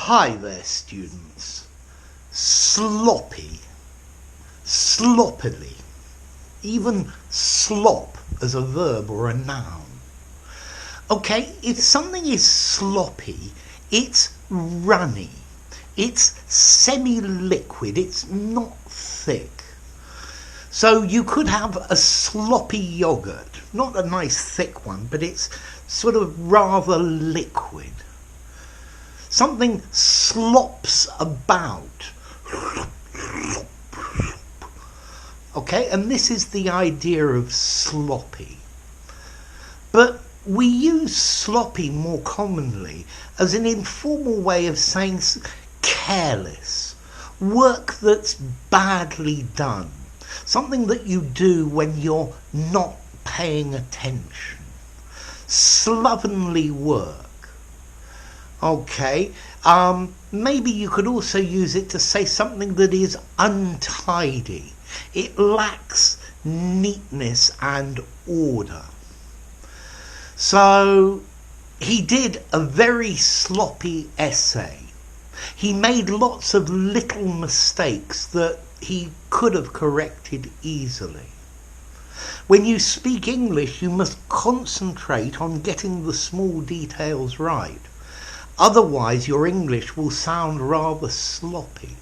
Hi there, students. Sloppy, sloppily, even slop as a verb or a noun. Okay, if something is sloppy, it's runny, it's semi-liquid, it's not thick. So you could have a sloppy yogurt, not a nice thick one, but it's sort of rather liquid. Something slops about. Okay, and this is the idea of sloppy. But we use sloppy more commonly as an informal way of saying careless, work that's badly done, something that you do when you're not paying attention, slovenly work. Okay, maybe you could also use it to say something that is untidy. It lacks neatness and order. So he did a very sloppy essay. He made lots of little mistakes that he could have corrected easily. When you speak English, you must concentrate on getting the small details right. Otherwise, your English will sound rather sloppy.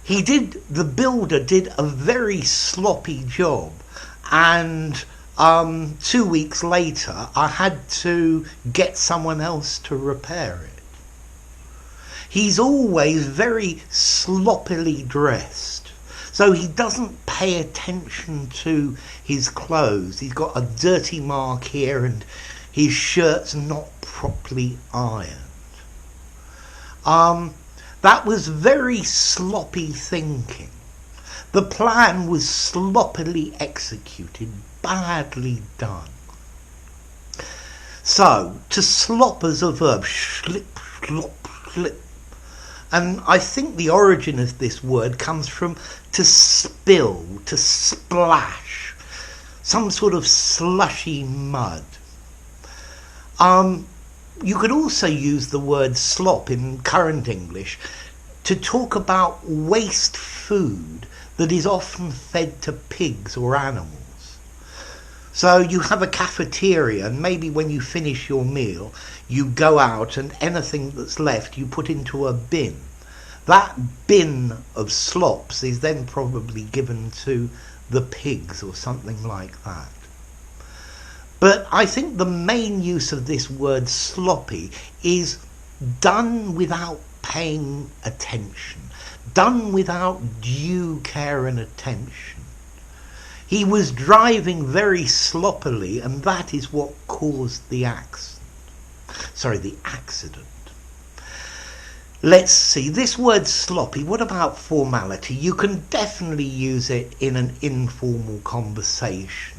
The builder did a very sloppy job, and 2 weeks later, I had to get someone else to repair it. He's always very sloppily dressed, so he doesn't pay attention to his clothes. He's got a dirty mark here and his shirt's not properly ironed. That was very sloppy thinking. The plan was sloppily executed, badly done. So, to slop as a verb, slip, slop, slip. And I think the origin of this word comes from to spill, to splash, some sort of slushy mud. You could also use the word slop in current English to talk about waste food that is often fed to pigs or animals. So you have a cafeteria, and maybe when you finish your meal, you go out and anything that's left you put into a bin. That bin of slops is then probably given to the pigs or something like that. But I think the main use of this word sloppy is done without paying attention, done without due care and attention. He was driving very sloppily, and that is what caused the accident. Let's see, this word sloppy, what about formality? You can definitely use it in an informal conversation.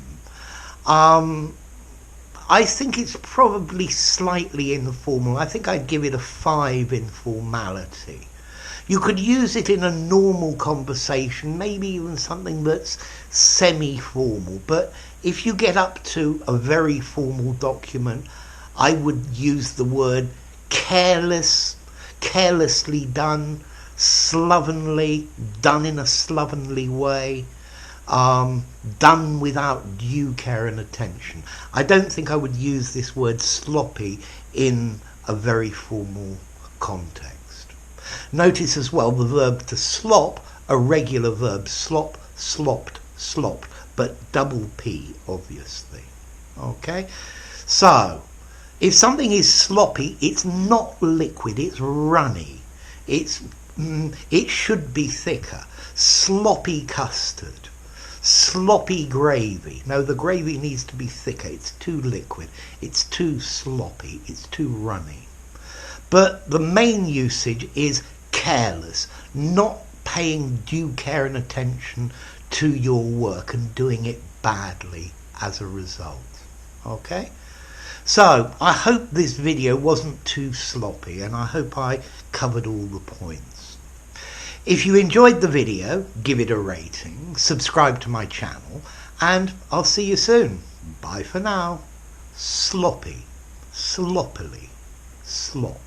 I think it's probably slightly informal. I think I'd give it a 5 in formality. You could use it in a normal conversation, maybe even something that's semi-formal. But if you get up to a very formal document, I would use the word careless, carelessly done, slovenly, done in a slovenly way. Done without due care and attention. I don't think I would use this word sloppy in a very formal context. Notice as well the verb to slop, a regular verb, slop, slopped, slopped, but double P, obviously. Okay? So, if something is sloppy, it's not liquid, it's runny. It should be thicker. Sloppy custard. Sloppy gravy. No, the gravy needs to be thicker. It's too liquid. It's too sloppy. It's too runny. But the main usage is careless, not paying due care and attention to your work and doing it badly as a result. Okay? So, I hope this video wasn't too sloppy, and I hope I covered all the points. If you enjoyed the video, give it a rating, subscribe to my channel, and I'll see you soon. Bye for now. Sloppy, sloppily, slop.